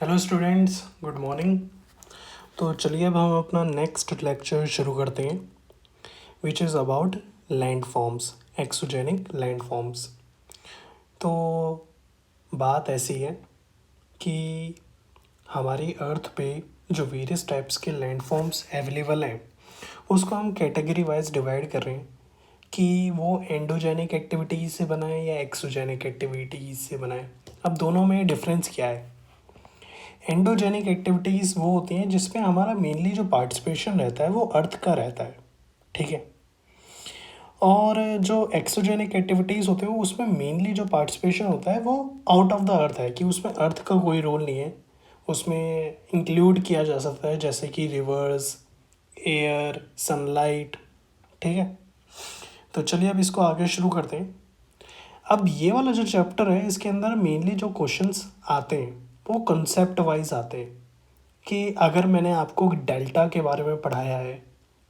Hello students, good morning. तो चलिए अब हम अपना नेक्स्ट लेक्चर शुरू करते हैं, which is about land forms, exogenic land forms. तो बात ऐसी है कि हमारी अर्थ पे जो वेरियस टाइप्स के लैंड फॉर्म्स अवेलेबल हैं, उसको हम कैटेगरी वाइज डिवाइड कर रहे हैं कि वो एंडोजेनिक एक्टिविटीज़ से बना है या एक्सोजेनिक एक्टिविटीज़ से बना है। अब दोनों में डिफरेंस क्या है? एंडोजेनिक एक्टिविटीज़ वो होती हैं जिसमें हमारा मेनली जो पार्टिसिपेशन रहता है वो अर्थ का रहता है, ठीक है। और जो एक्सोजेनिक एक्टिविटीज़ होते हैं उसमें मेनली जो पार्टिसिपेशन होता है वो आउट ऑफ द अर्थ है, कि उसमें अर्थ का कोई रोल नहीं है। उसमें इंक्लूड किया जा सकता है जैसे कि रिवर्स, एयर, सनलाइट, ठीक है। तो चलिए अब इसको आगे शुरू करते हैं। अब ये वाला जो चैप्टर है इसके अंदर मेनली जो क्वेश्चंस आते हैं वो कंसेप्ट वाइज आते हैं, कि अगर मैंने आपको डेल्टा के बारे में पढ़ाया है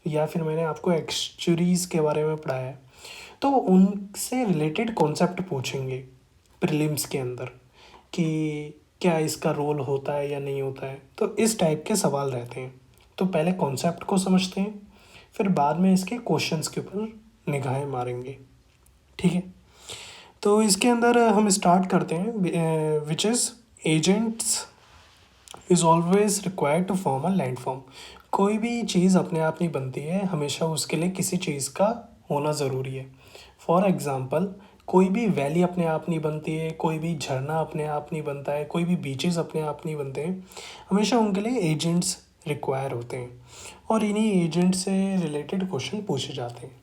या फिर मैंने आपको एक्सचुरीज़ के बारे में पढ़ाया है तो उनसे रिलेटेड कॉन्सेप्ट पूछेंगे प्रीलिम्स के अंदर, कि क्या इसका रोल होता है या नहीं होता है। तो इस टाइप के सवाल रहते हैं। तो पहले कॉन्सेप्ट को समझते हैं, फिर बाद में इसके क्वेश्चंस के ऊपर निगाहें मारेंगे, ठीक है। तो इसके अंदर हम स्टार्ट करते हैं, which is agents is always required to form a landform. कोई भी चीज़ अपने आप नहीं बनती है, हमेशा उसके लिए किसी चीज़ का होना ज़रूरी है। फॉर एग्ज़ाम्पल, कोई भी वैली अपने आप नहीं बनती है, कोई भी झरना अपने आप नहीं बनता है, कोई भी बीचेस अपने आप नहीं बनते हैं। हमेशा उनके लिए एजेंट्स रिक्वायर होते हैं और इन्हीं एजेंट से रिलेटेड क्वेश्चन पूछे जाते हैं।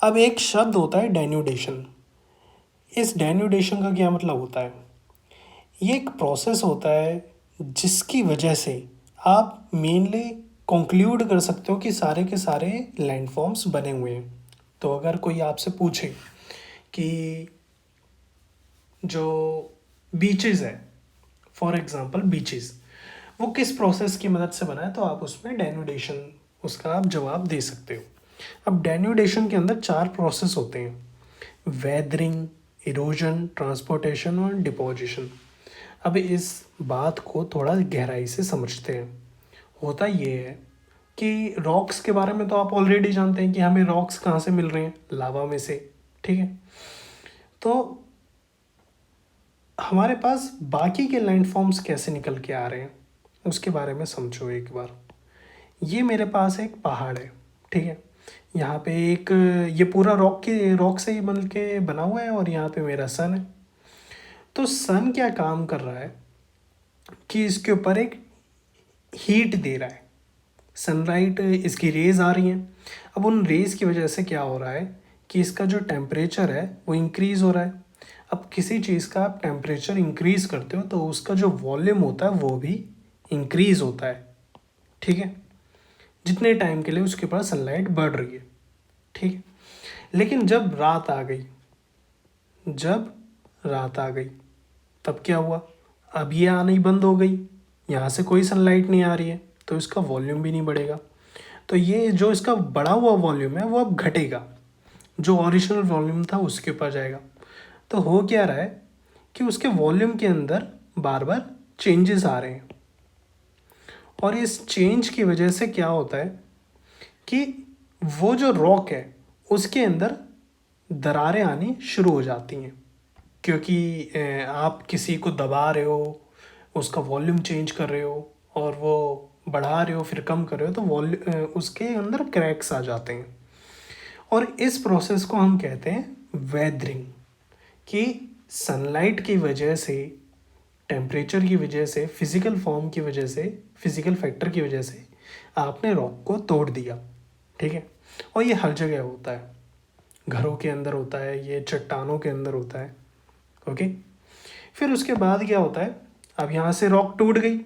अब एक शब्द होता है डेन्यूडेशन। इस डेन्यूडेशन का क्या मतलब होता है? ये एक प्रोसेस होता है जिसकी वजह से आप मेनली कंक्लूड कर सकते हो कि सारे के सारे लैंडफॉर्म्स बने हुए हैं। तो अगर कोई आपसे पूछे कि जो बीचेस है, फॉर एग्जांपल बीचेस, वो किस प्रोसेस की मदद से बना है, तो आप उसमें डेन्यूडेशन उसका आप जवाब दे सकते हो। अब डेन्यूडेशन के अंदर 4 प्रोसेस होते हैं: वेदरिंग, इरोजन, ट्रांसपोर्टेशन और डिपोजिशन। अब इस बात को थोड़ा गहराई से समझते हैं। होता ये है कि रॉक्स के बारे में तो आप ऑलरेडी जानते हैं कि हमें रॉक्स कहाँ से मिल रहे हैं, लावा में से, ठीक है। तो हमारे पास बाकी के लैंडफॉर्म्स कैसे निकल के आ रहे हैं उसके बारे में समझो एक बार। ये मेरे पास एक पहाड़ है, ठीक है। यहाँ पे एक, ये पूरा रॉक से ही बन के बना हुआ है और यहाँ पे मेरा सन है। तो सन क्या काम कर रहा है कि इसके ऊपर एक हीट दे रहा है, सनलाइट, इसकी रेज़ आ रही हैं। अब उन रेज़ की वजह से क्या हो रहा है कि इसका जो टेम्परेचर है वो इंक्रीज़ हो रहा है। अब किसी चीज़ का आप टेम्परेचर इंक्रीज़ करते हो तो उसका जो वॉल्यूम होता है वो भी इंक्रीज़ होता है, ठीक है, जितने टाइम के लिए उसके पास सनलाइट बढ़ रही है, ठीक है। लेकिन जब रात आ गई तब क्या हुआ? अब ये आनी बंद हो गई, यहाँ से कोई सनलाइट नहीं आ रही है, तो इसका वॉल्यूम भी नहीं बढ़ेगा। तो ये जो इसका बढ़ा हुआ वॉल्यूम है वो अब घटेगा, जो ओरिजिनल वॉल्यूम था उसके ऊपर जाएगा। तो हो क्या रहा है कि उसके वॉल्यूम के अंदर बार बार चेंजेस आ रहे हैं, और इस चेंज की वजह से क्या होता है कि वो जो रॉक है उसके अंदर दरारें आनी शुरू हो जाती हैं, क्योंकि आप किसी को दबा रहे हो, उसका वॉल्यूम चेंज कर रहे हो और वो बढ़ा रहे हो फिर कम कर रहे हो, तो उसके अंदर क्रैक्स आ जाते हैं। और इस प्रोसेस को हम कहते हैं वेदरिंग, कि सनलाइट की वजह से, टेम्परेचर की वजह से, फिज़िकल फॉर्म की वजह से, फिज़िकल फैक्टर की वजह से आपने रॉक को तोड़ दिया, ठीक है। और ये हर जगह होता है, घरों के अंदर होता है, ये चट्टानों के अंदर होता है, ओके। फिर उसके बाद क्या होता है, अब यहाँ से रॉक टूट गई,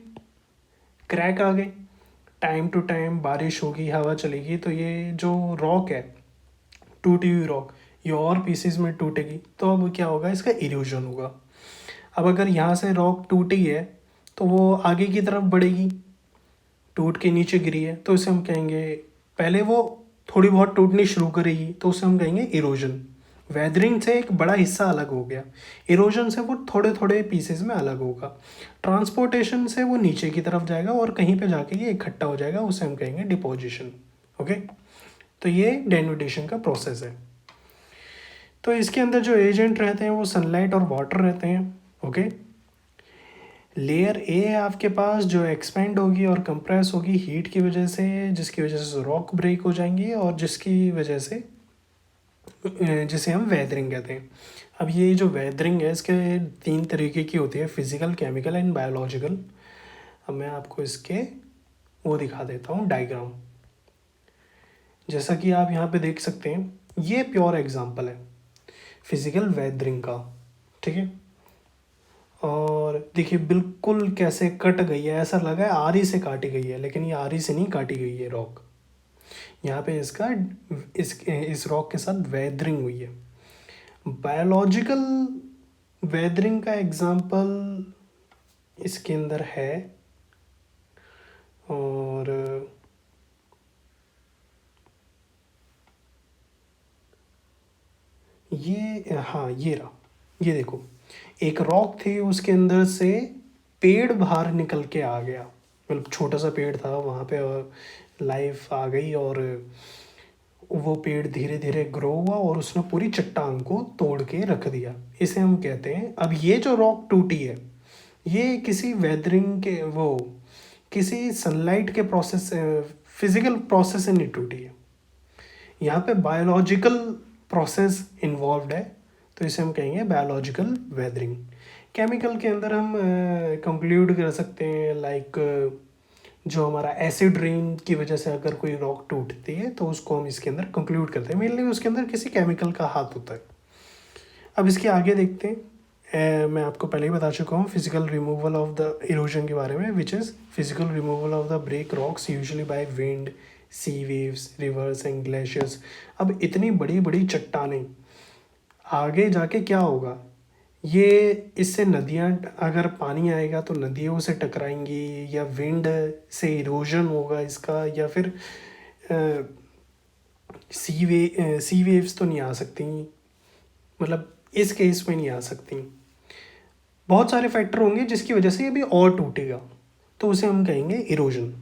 क्रैक आ गए, टाइम टू टाइम बारिश होगी, हवा चलेगी, तो ये जो रॉक है, टूटी हुई रॉक, ये और पीसेस में टूटेगी, तो अब क्या होगा, इसका इरोजन होगा। अब अगर यहाँ से रॉक टूटी है तो वो आगे की तरफ बढ़ेगी, टूट के नीचे गिरी है तो इसे हम कहेंगे, पहले वो थोड़ी बहुत टूटनी शुरू करेगी तो उसे हम कहेंगे इरोजन, वेदरिंग से एक बड़ा हिस्सा अलग हो गया, इरोजन से वो थोड़े थोड़े पीसेस में अलग होगा, ट्रांसपोर्टेशन से वो नीचे की तरफ जाएगा और कहीं पे जाके ये इकट्ठा हो जाएगा, उसे हम कहेंगे डिपोजिशन। ओके, तो ये डेनुडेशन का प्रोसेस है। तो इसके अंदर जो एजेंट रहते हैं वो सनलाइट और वाटर रहते हैं। ओके, लेयर ए है आपके पास जो एक्सपेंड होगी और कंप्रेस होगी हीट की वजह से, जिसकी वजह से रॉक ब्रेक हो जाएंगी और जिसकी वजह से जिसे हम वेदरिंग कहते हैं। अब ये जो वेदरिंग है इसके 3 तरीके की होती है, फिजिकल, केमिकल एंड बायोलॉजिकल। अब मैं आपको इसके वो दिखा देता हूँ डायग्राम। जैसा कि आप यहाँ पे देख सकते हैं, ये प्योर एग्जांपल है फिजिकल वेदरिंग का। ठीक है, और देखिए बिल्कुल कैसे कट गई है, ऐसा लगा है आरी से काटी गई है, लेकिन ये आरी से नहीं काटी गई है रॉक। यहाँ पे इसका इस रॉक के साथ वेदरिंग हुई है। बायोलॉजिकल वेदरिंग का एग्जांपल इसके अंदर है, और ये हाँ ये रहा, ये देखो एक रॉक थी उसके अंदर से पेड़ बाहर निकल के आ गया, मतलब छोटा सा पेड़ था वहाँ पे, लाइफ आ गई और वो पेड़ धीरे धीरे ग्रो हुआ और उसने पूरी चट्टान को तोड़ के रख दिया। इसे हम कहते हैं, अब ये जो रॉक टूटी है ये किसी वेदरिंग के वो किसी सनलाइट के प्रोसेस फिजिकल प्रोसेस से नहीं टूटी है, यहाँ पे बायोलॉजिकल प्रोसेस इन्वॉल्व है, तो इसे हम कहेंगे बायोलॉजिकल वेदरिंग। केमिकल के अंदर हम कंक्लूड कर सकते हैं लाइक जो हमारा एसिड रेन की वजह से अगर कोई रॉक टूटती है तो उसको हम इसके अंदर कंक्लूड करते हैं, मेनली उसके अंदर किसी केमिकल का हाथ होता है। अब इसके आगे देखते हैं। मैं आपको पहले ही बता चुका हूँ physical removal of the erosion के बारे में, which is physical removal of the break rocks usually by wind, sea waves, rivers and glaciers. अब इतनी बड़ी बड़ी चट्टानें आगे जाके क्या होगा, ये इससे नदियाँ, अगर पानी आएगा तो नदियों से टकराएंगी, या विंड से इरोजन होगा इसका, या फिर सी वेव्स तो नहीं आ सकती, मतलब इस केस में नहीं आ सकती। बहुत सारे फैक्टर होंगे जिसकी वजह से ये भी और टूटेगा, तो उसे हम कहेंगे इरोजन।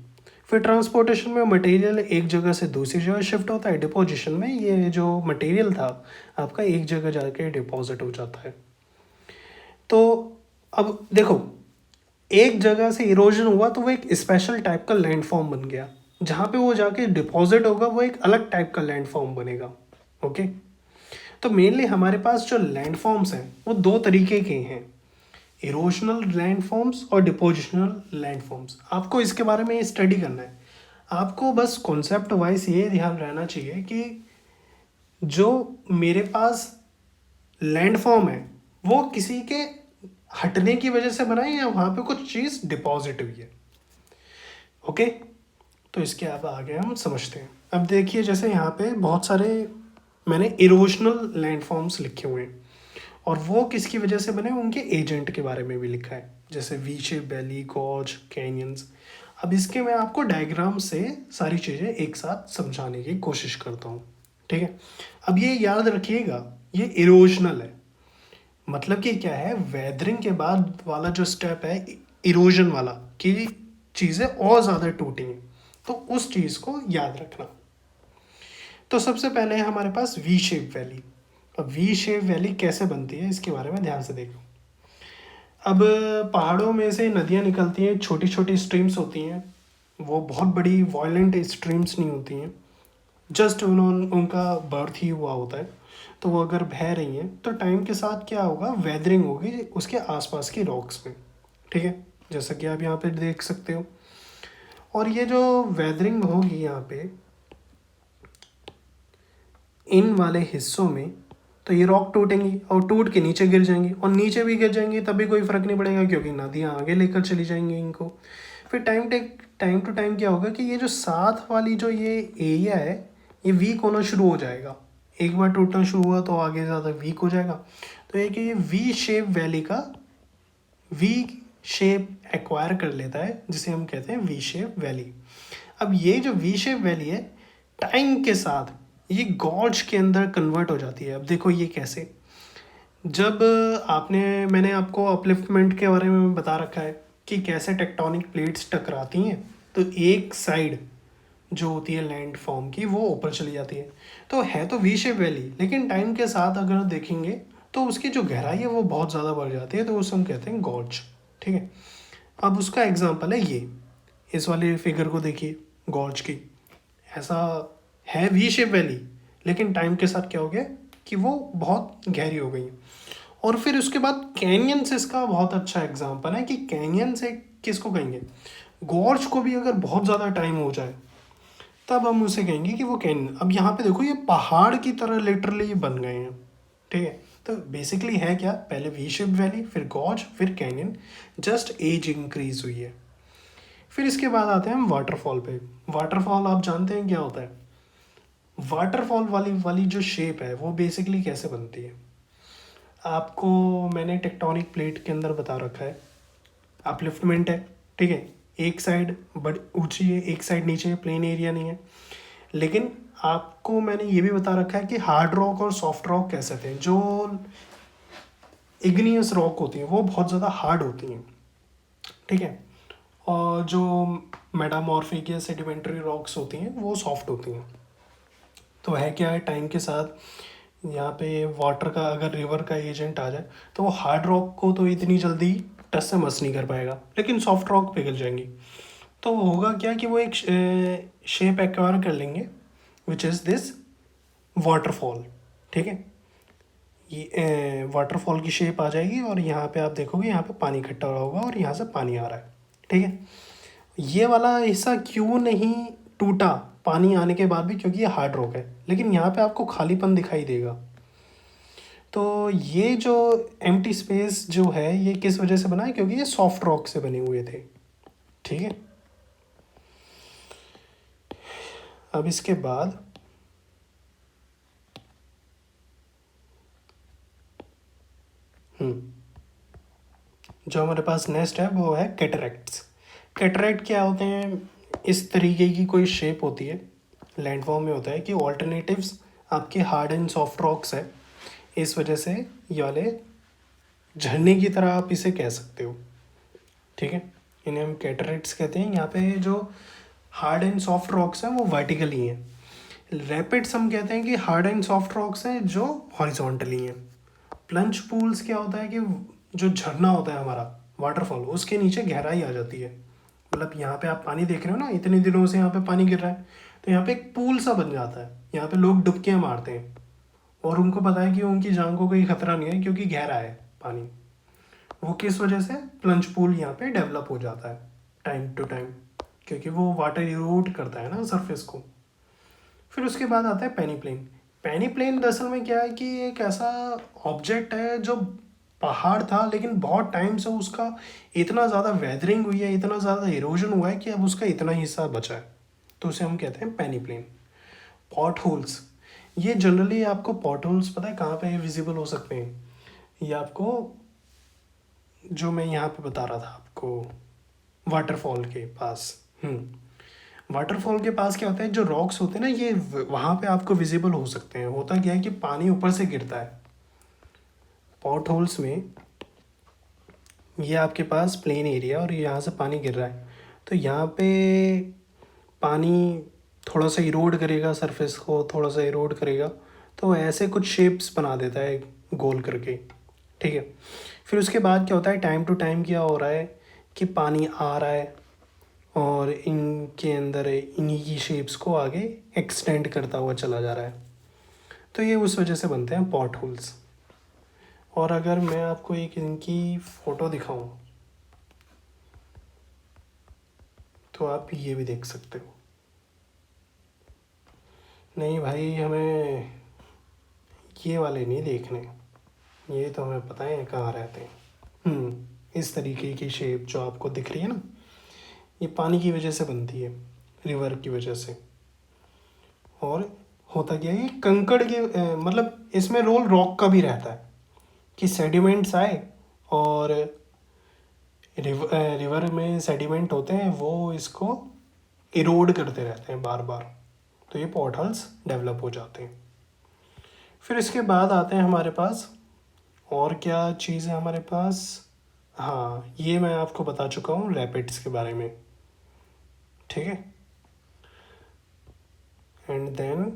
फिर ट्रांसपोर्टेशन में मटेरियल एक जगह से दूसरी जगह शिफ्ट होता है, डिपोजिशन में ये जो मटेरियल था आपका एक जगह जाके डिपॉजिट हो जाता है। तो अब देखो एक जगह से इरोजन हुआ तो वो एक स्पेशल टाइप का लैंडफॉर्म बन गया, जहाँ पे वो जाके डिपॉजिट होगा वो एक अलग टाइप का लैंडफॉर्म बनेगा। ओके, तो मेनली हमारे पास जो लैंडफॉर्म्स हैं वो 2 तरीके के हैं, इरोजनल लैंडफॉर्म्स और डिपोजिशनल लैंडफॉर्म्स। आपको इसके बारे में स्टडी करना है, आपको बस कॉन्सेप्ट वाइज ये ध्यान रहना चाहिए कि जो मेरे पास लैंडफॉर्म है वो किसी के हटने की वजह से बना है या वहाँ पे कुछ चीज़ डिपॉजिट हुई है। ओके, तो इसके अब आगे हम समझते हैं। अब देखिए जैसे यहाँ पे बहुत सारे मैंने इरोजनल लैंडफॉर्म्स लिखे हुए हैं, और वो किसकी वजह से बने उनके एजेंट के बारे में भी लिखा है, जैसे V shape valley, gorge, canyons. अब इसके मैं आपको डायग्राम से सारी चीज़ें एक साथ समझाने की कोशिश करता हूँ। ठीक है, अब ये याद रखिएगा ये इरोजनल है, मतलब कि क्या है, वेदरिंग के बाद वाला जो स्टेप है इरोजन वाला, कि चीज़ें और ज़्यादा टूटी हैं, तो उस चीज़ को याद रखना। तो सबसे पहले है हमारे पास वी शेप वैली। अब वी शेप वैली कैसे बनती है इसके बारे में ध्यान से देखो। अब पहाड़ों में से नदियाँ निकलती हैं, छोटी छोटी स्ट्रीम्स होती हैं, वो बहुत बड़ी वॉयलेंट स्ट्रीम्स नहीं होती हैं, जस्ट उनका बर्थ ही हुआ होता है, तो वो अगर बह रही हैं तो टाइम के साथ क्या होगा, वेदरिंग होगी उसके आसपास की रॉक्स में। ठीक है, जैसा कि आप यहाँ पे देख सकते हो। और ये जो वेदरिंग होगी यहाँ पे इन वाले हिस्सों में, तो ये रॉक टूटेंगी और टूट के नीचे गिर जाएंगी, और नीचे भी गिर जाएंगी तब भी कोई फ़र्क नहीं पड़ेगा क्योंकि नदियाँ आगे लेकर चली जाएंगी इनको। फिर टाइम टू टाइम क्या होगा कि ये जो साथ वाली जो ये एरिया है ये वीक होना शुरू हो जाएगा, एक बार टूटना शुरू हुआ तो आगे ज़्यादा वीक हो जाएगा। तो एक ये वी शेप वैली का वी शेप एक्वायर कर लेता है, जिसे हम कहते हैं वी शेप वैली। अब ये जो वी शेप वैली है टाइम के साथ ये गॉर्ज के अंदर कन्वर्ट हो जाती है। अब देखो ये कैसे, जब मैंने आपको अपलिफ्टमेंट के बारे में बता रखा है कि कैसे टेक्टोनिक प्लेट्स टकराती हैं, तो एक साइड जो होती है लैंड फॉर्म की वो ऊपर चली जाती है। तो है तो वी शेप वैली, लेकिन टाइम के साथ अगर देखेंगे तो उसकी जो गहराई है वो बहुत ज़्यादा बढ़ जाती है, तो उसे हम कहते हैं गॉर्ज। ठीक है, अब उसका एग्जांपल है ये, इस वाले फिगर को देखिए गॉर्ज की, ऐसा है वी शेप वैली, लेकिन टाइम के साथ क्या हो गया कि वो बहुत गहरी हो गई। और फिर उसके बाद कैनियंस इसका बहुत अच्छा एग्जांपल है कि कैनियन से किसको कहेंगे, गॉर्ज को भी अगर बहुत ज़्यादा टाइम हो जाए तब हम उसे कहेंगे कि वो कैनियन। अब यहाँ पे देखो ये पहाड़ की तरह लिटरली बन गए हैं। ठीक है, तो बेसिकली है क्या, पहले वी शेप वैली, फिर गॉर्ज, फिर कैनियन, जस्ट एज इंक्रीज हुई है। फिर इसके बाद आते हैं हम वाटरफॉल पे। वाटरफॉल आप जानते हैं क्या होता है। वाटरफॉल वाली वाली जो शेप है वो बेसिकली कैसे बनती है, आपको मैंने टेक्टोनिक प्लेट के अंदर बता रखा है। अपलिफ्टमेंट है, ठीक है, एक साइड बड़ी ऊंची है, एक साइड नीचे है, प्लेन एरिया नहीं है। लेकिन आपको मैंने ये भी बता रखा है कि हार्ड रॉक और सॉफ्ट रॉक कैसे थे। जो इग्नियस रॉक होती हैं वो बहुत ज़्यादा हार्ड होती हैं, ठीक है, और जो मेटामॉर्फिक या सेडिमेंट्री रॉक्स होती हैं वो सॉफ्ट होती हैं। तो है क्या है, टाइम के साथ यहाँ पे वाटर का अगर रिवर का एजेंट आ जाए तो वो हार्ड रॉक को तो इतनी जल्दी टच से मस नहीं कर पाएगा, लेकिन सॉफ्ट रॉक पिघल जाएंगी। तो होगा क्या कि वो एक शेप एक्वायर कर लेंगे, विच इज़ दिस वाटरफॉल। ठीक है, ये वाटरफॉल की शेप आ जाएगी और यहाँ पे आप देखोगे यहाँ पे पानी इकट्ठा हो रहा होगा और यहाँ से पानी आ रहा है। ठीक है, ये वाला हिस्सा क्यों नहीं टूटा पानी आने के बाद भी, क्योंकि ये हार्ड रॉक है, लेकिन यहाँ पे आपको खालीपन दिखाई देगा। तो ये जो एम्प्टी स्पेस जो है ये किस वजह से बना है, क्योंकि ये सॉफ्ट रॉक से बने हुए थे। ठीक है, अब इसके बाद जो हमारे पास नेक्स्ट है वो है कैटरैक्ट्स। कैटरैक्ट क्या होते हैं, इस तरीके की कोई शेप होती है, लैंडफॉर्म में होता है कि ऑल्टरनेटिव्स आपके हार्ड एंड सॉफ्ट रॉक्स है, इस वजह से ये वाले झरने की तरह आप इसे कह सकते हो। ठीक है, इन्हें हम कैटरैक्ट्स कहते हैं। यहाँ पे जो हार्ड एंड सॉफ्ट रॉक्स हैं वो वर्टिकली हैं। रैपिड्स हम कहते हैं कि हार्ड एंड सॉफ्ट रॉक्स हैं जो हॉरिजॉन्टली हैं। प्लंज पूल्स क्या होता है कि जो झरना होता है हमारा वाटरफॉल, उसके नीचे गहराई आ जाती है। मतलब यहाँ पे आप पानी देख रहे हो ना, इतने दिनों से यहाँ पे पानी गिर रहा है, तो यहाँ पे एक पूल सा बन जाता है। यहाँ पे लोग डुबकियाँ मारते हैं और उनको पता है कि उनकी जान को कोई खतरा नहीं है क्योंकि गहरा है पानी। वो किस वजह से प्लंज पूल यहाँ पे डेवलप हो जाता है टाइम टू टाइम, क्योंकि वो वाटर इरोड करता है ना सरफेस को। फिर उसके बाद आता है पेनी प्लेन। पेनी प्लेन दरअसल में क्या है कि एक ऐसा ऑब्जेक्ट है जो पहाड़ था, लेकिन बहुत टाइम से उसका इतना ज़्यादा वेदरिंग हुई है, इतना ज़्यादा इरोजन हुआ है कि अब उसका इतना ही हिस्सा बचा है, तो उसे हम कहते हैं पेनी प्लेन। पॉट होल्स, ये जनरली आपको पॉट होल्स पता है कहाँ पे विजिबल हो सकते हैं, ये आपको जो मैं यहाँ पे बता रहा था आपको वाटरफॉल के पास। वाटरफॉल के पास क्या होता है, जो रॉक्स होते हैं ना ये वहाँ पे आपको विजिबल हो सकते हैं। होता क्या है कि पानी ऊपर से गिरता है पॉट होल्स में, ये आपके पास प्लेन एरिया और यहाँ से पानी गिर रहा है, तो यहाँ पे पानी थोड़ा सा इरोड करेगा, सरफेस को थोड़ा सा इरोड करेगा, तो ऐसे कुछ शेप्स बना देता है गोल करके। ठीक है, फिर उसके बाद क्या होता है, टाइम टू टाइम क्या हो रहा है कि पानी आ रहा है और इनके अंदर इन्हीं की शेप्स को आगे एक्सटेंड करता हुआ चला जा रहा है, तो ये उस वजह से बनते हैं पॉट होल्स। और अगर मैं आपको एक इनकी फ़ोटो दिखाऊं तो आप ये भी देख सकते हो। नहीं भाई, हमें ये वाले नहीं देखने, ये तो हमें पता है कहाँ रहते हैं। इस तरीके की शेप जो आपको दिख रही है ना, ये पानी की वजह से बनती है, रिवर की वजह से। और होता क्या है, ये कंकड़ के मतलब इसमें रोल रॉक का भी रहता है कि सेडिमेंट्स आए और रिवर में सेडिमेंट होते हैं वो इसको इरोड करते रहते हैं बार बार। तो ये पॉट होल्स डेवलप हो जाते हैं। फिर इसके बाद आते हैं हमारे पास और क्या चीज़ है हमारे पास। हाँ, ये मैं आपको बता चुका हूँ रैपिड्स के बारे में, ठीक है। And then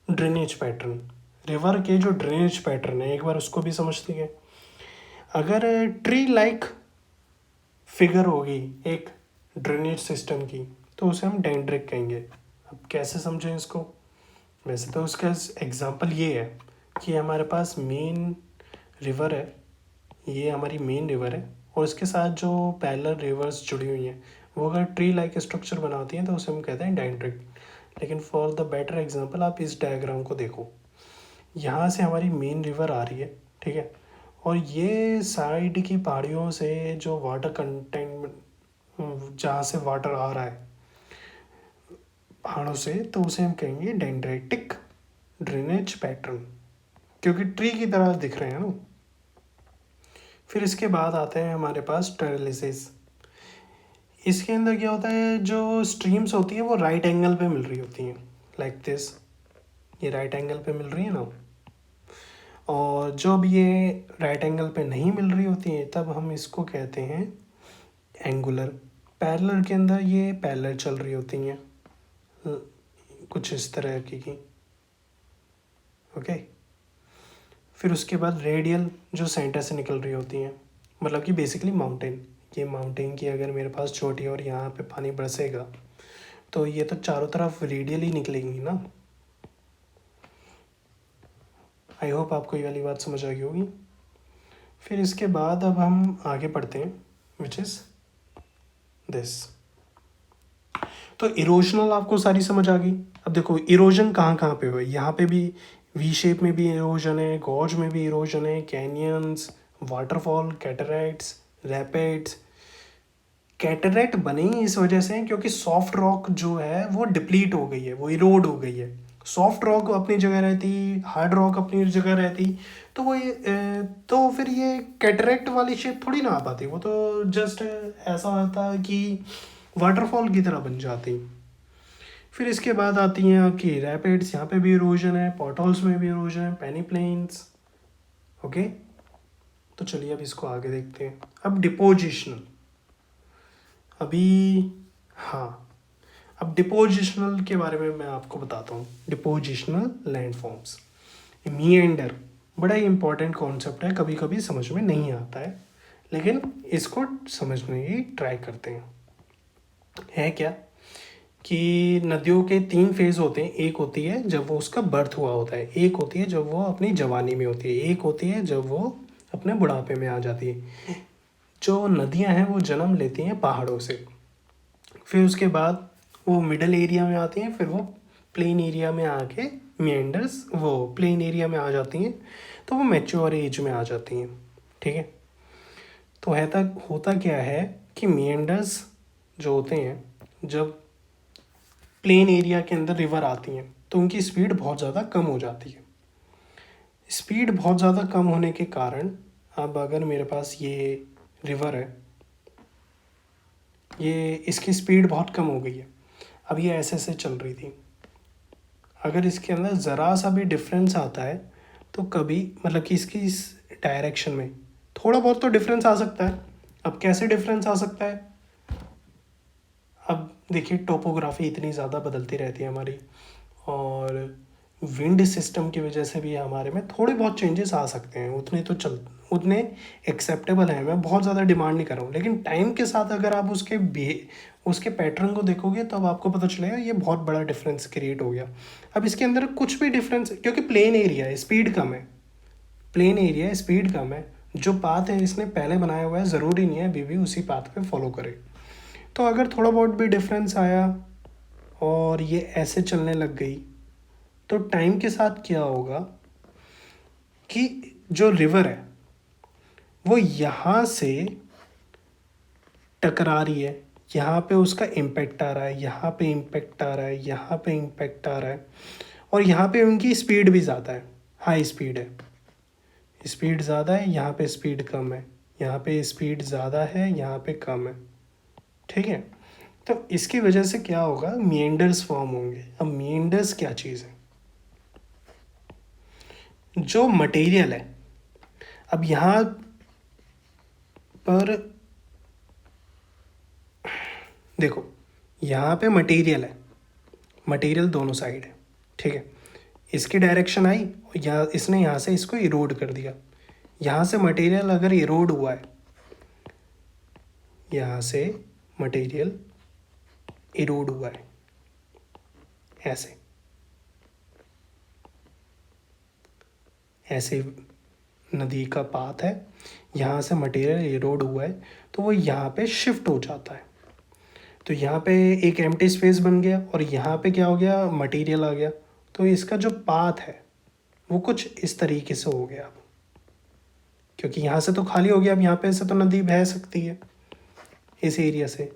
drainage pattern, river के जो ड्रेनेज पैटर्न है एक बार उसको भी समझते हैं। अगर ट्री लाइक फिगर होगी एक ड्रेनेज सिस्टम की तो उसे हम डेंड्रिक कहेंगे। अब कैसे समझें इसको? वैसे तो उसका एग्जांपल ये है कि हमारे पास मेन रिवर है, ये हमारी मेन रिवर है और इसके साथ जो पैरेलल रिवर्स जुड़ी हुई हैं वो अगर ट्री लाइक स्ट्रक्चर बनाती हैं तो उसे हम कहते हैं डेंड्रिक। लेकिन फॉर द बेटर एग्जांपल आप इस डायग्राम को देखो, यहाँ से हमारी मेन रिवर आ रही है, ठीक है, और ये साइड की पहाड़ियों से जो वाटर कंटेंट, जहाँ से वाटर आ रहा है पहाड़ों से, तो उसे हम कहेंगे डेंड्रेटिक ड्रेनेज पैटर्न, क्योंकि ट्री की तरह दिख रहे हैं ना। फिर इसके बाद आते हैं हमारे पास टेरेलिसिस। इसके अंदर क्या होता है, जो स्ट्रीम्स होती है वो राइट एंगल पे मिल रही होती हैं, लाइक दिस, ये राइट एंगल पे मिल रही है ना। और जब ये राइट एंगल पे नहीं मिल रही होती है तब हम इसको कहते हैं एंगुलर। पैरेलल के अंदर ये पैरेलल चल रही होती हैं, कुछ इस तरह की ओके। फिर उसके बाद रेडियल, जो सेंटर से निकल रही होती हैं, मतलब कि बेसिकली माउंटेन, ये माउंटेन की अगर मेरे पास चोटी है और यहाँ पे पानी बरसेगा तो ये तो चारों तरफ रेडियल ही निकलेंगी ना। आई होप आपको ये वाली बात समझ आ गई होगी। फिर इसके बाद अब हम आगे पढ़ते हैं, विच इज़ दिस। तो इरोजनल आपको सारी समझ आ गई। अब देखो इरोजन कहाँ कहाँ पे हुआ है, यहाँ पे भी वी शेप में भी इरोजन है, गॉर्ज में भी इरोजन है, कैनियंस, वाटरफॉल, कैटरेक्ट्स, रैपिड्स। कैटरेक्ट बने ही इस वजह से क्योंकि सॉफ्ट रॉक जो है वो डिप्लीट हो गई है, वो इरोड हो गई है। सॉफ्ट रॉक अपनी जगह रहती, हार्ड रॉक अपनी जगह रहती, तो वो तो फिर ये कैटरेक्ट वाली शेप थोड़ी ना आ पाती, वो तो जस्ट ऐसा होता कि वाटरफॉल की तरह बन जाती। फिर इसके बाद आती हैं आपकी रैपिड्स, यहाँ पे भी इरोजन है, पॉटहोल्स में भी इरोजन है, पेनीप्लेन्स, ओके। तो चलिए अब इसको आगे देखते हैं। अब डिपोजिशनल, अभी हाँ, अब डिपोजिशनल के बारे में मैं आपको बताता हूँ। डिपोजिशनल लैंडफॉर्म्स, मीएंडर बड़ा ही इंपॉर्टेंट कॉन्सेप्ट है, कभी कभी समझ में नहीं आता है लेकिन इसको समझने की ट्राई करते हैं। है क्या कि नदियों के 3 फेज़ होते हैं, एक होती है जब वो उसका बर्थ हुआ होता है, एक होती है जब वो अपनी जवानी में होती है, एक होती है जब वो अपने बुढ़ापे में आ जाती है। जो नदियां हैं वो जन्म लेती हैं पहाड़ों से, फिर उसके बाद वो मिडल एरिया में आती हैं, फिर वो प्लेन एरिया में आके मेंडर्स वो प्लेन एरिया में आ जाती हैं, तो वो मैच्योर एज में आ जाती हैं, ठीक है। तो होता क्या है कि मेंडर्स जो होते हैं जब प्लेन एरिया के अंदर रिवर आती हैं तो उनकी स्पीड बहुत ज़्यादा कम हो जाती है। स्पीड बहुत ज़्यादा कम होने के कारण अब अगर मेरे पास ये रिवर है, ये इसकी स्पीड बहुत कम हो गई है, अब ये ऐसे चल रही थी, अगर इसके अंदर ज़रा सा भी डिफरेंस आता है तो कभी मतलब कि इसकी इस डायरेक्शन में थोड़ा बहुत तो डिफरेंस आ सकता है। अब कैसे डिफरेंस आ सकता है, अब देखिए टोपोग्राफी इतनी ज़्यादा बदलती रहती है हमारी, और विंड सिस्टम की वजह से भी हमारे में थोड़े बहुत चेंजेस आ सकते हैं, उतने एक्सेप्टेबल हैं, मैं बहुत ज़्यादा डिमांड नहीं कर रहा हूँ, लेकिन टाइम के साथ अगर आप उसके पैटर्न को देखोगे तब आपको पता चलेगा ये बहुत बड़ा डिफरेंस क्रिएट हो गया। अब इसके अंदर कुछ भी डिफरेंस, क्योंकि प्लेन एरिया है, स्पीड कम है, प्लेन एरिया है, स्पीड कम है, जो पाथ है इसने पहले बनाया हुआ है, ज़रूरी नहीं है अभी भी उसी पाथ पे फॉलो करे। तो अगर थोड़ा बहुत भी डिफरेंस आया और ये ऐसे चलने लग गई तो टाइम के साथ क्या होगा कि जो रिवर है वो यहाँ से टकरा रही है, यहाँ पे उसका इम्पैक्ट आ रहा है, यहाँ पे इम्पैक्ट आ रहा है, यहाँ पे इम्पैक्ट आ रहा है, और यहाँ पे उनकी स्पीड भी ज़्यादा है, हाई स्पीड है, स्पीड ज़्यादा है, यहाँ पे स्पीड कम है, यहाँ पे स्पीड ज़्यादा है, यहाँ पे कम है, ठीक है। तो इसकी वजह से क्या होगा, मीएंडर्स फॉर्म होंगे। अब मीएंडर्स क्या चीज़ है, जो मटेरियल है। अब यहाँ पर देखो, यहाँ पे मटेरियल है, मटेरियल दोनों साइड है, ठीक है। इसकी डायरेक्शन आई और यहाँ इसने यहाँ से इसको इरोड कर दिया। यहाँ से मटेरियल अगर इरोड हुआ है, यहाँ से मटेरियल इरोड हुआ है ऐसे, ऐसे नदी का पाथ है, यहाँ से मटेरियल इरोड हुआ है तो वो यहाँ पे शिफ्ट हो जाता है। तो यहाँ पे एक एम्प्टी स्पेस बन गया और यहाँ पे क्या हो गया, मटेरियल आ गया। तो इसका जो पाथ है वो कुछ इस तरीके से हो गया। अब क्योंकि यहाँ से तो खाली हो गया, अब यहाँ पे से तो नदी बह सकती है इस एरिया से।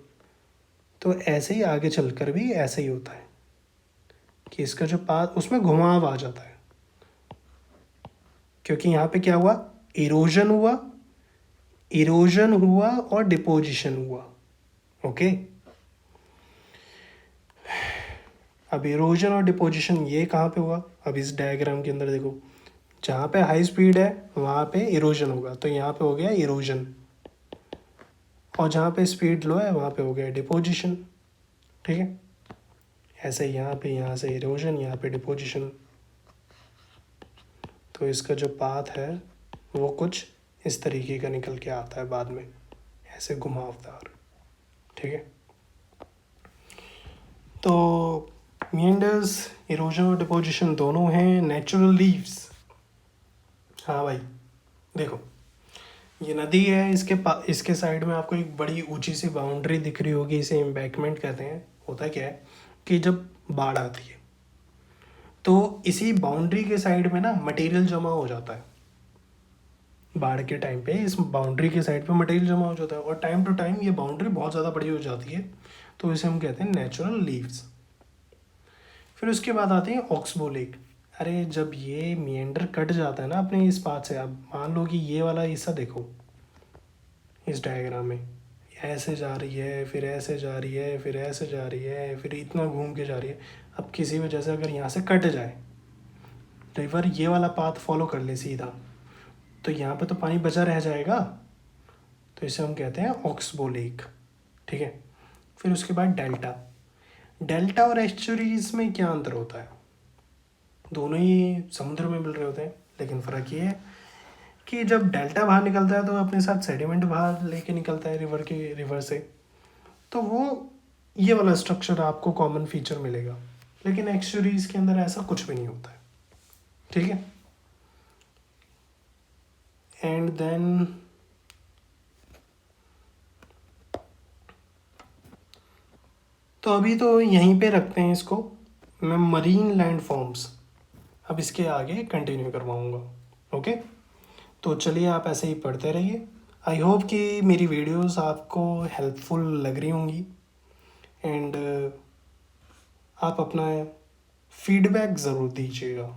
तो ऐसे ही आगे चलकर भी ऐसे ही होता है कि इसका जो पाथ, उसमें घुमाव आ जाता है। क्योंकि यहाँ पे क्या हुआ, इरोजन हुआ, इरोजन हुआ और डिपोजिशन हुआ। ओके, अब इरोजन और डिपोजिशन ये कहाँ पे हुआ, अब इस डायग्राम के अंदर देखो, जहाँ पे हाई स्पीड है वहाँ पे इरोजन होगा, तो यहाँ पे हो गया इरोजन। और जहाँ पे स्पीड लो है वहाँ पे हो गया डिपोजिशन, ठीक है। ऐसे यहाँ पे, यहाँ से इरोजन, यहाँ पे डिपोजिशन। तो इसका जो पाथ है वो कुछ इस तरीके का निकल के आता है बाद में, ऐसे घुमावदार, ठीक है। तो मीएंडर्स, इरोजन और डिपोजिशन दोनों हैं नेचुरल लीव्स। हाँ भाई, देखो ये नदी है, इसके साइड में आपको एक बड़ी ऊंची सी बाउंड्री दिख रही होगी, इसे एम्बैंकमेंट कहते हैं। होता क्या है कि जब बाढ़ आती है तो इसी बाउंड्री के साइड में ना मटेरियल जमा हो जाता है। बाढ़ के टाइम पे इस बाउंड्री के साइड पे मटेरियल जमा हो जाता है और टाइम टू टाइम ये बाउंड्री बहुत ज़्यादा बड़ी हो जाती है, तो इसे हम कहते हैं नेचुरल लीव्स। फिर उसके बाद आते हैं ऑक्सबो लेक। अरे जब ये मिएंडर कट जाता है ना अपने इस पाथ से, अब मान लो कि ये वाला हिस्सा देखो इस डायग्राम में, ऐसे जा रही है, फिर ऐसे जा रही है, फिर ऐसे जा रही है, फिर इतना घूम के जा रही है। अब किसी वजह से अगर यहाँ से कट जाए, रिवर ये वाला पाथ फॉलो कर ले सीधा, तो यहाँ पे तो पानी बचा रह जाएगा, तो इसे हम कहते हैं ऑक्सबो लेक, ठीक है। फिर उसके बाद डेल्टा। डेल्टा और एस्चुरीज में क्या अंतर होता है, दोनों ही समुद्र में मिल रहे होते हैं, लेकिन फ़र्क ये है कि जब डेल्टा बाहर निकलता है तो अपने साथ सेडिमेंट बाहर लेके निकलता है रिवर से, तो वो ये वाला स्ट्रक्चर आपको कॉमन फीचर मिलेगा। लेकिन एस्चुरीज के अंदर ऐसा कुछ भी नहीं होता है, ठीक है। एंड देन तो अभी तो यहीं पे रखते हैं इसको, मैं मरीन लैंड फॉर्म्स अब इसके आगे कंटिन्यू करवाऊँगा। ओके, तो चलिए आप ऐसे ही पढ़ते रहिए। आई होप कि मेरी वीडियोस आपको हेल्पफुल लग रही होंगी, एंड आप अपना फीडबैक ज़रूर दीजिएगा।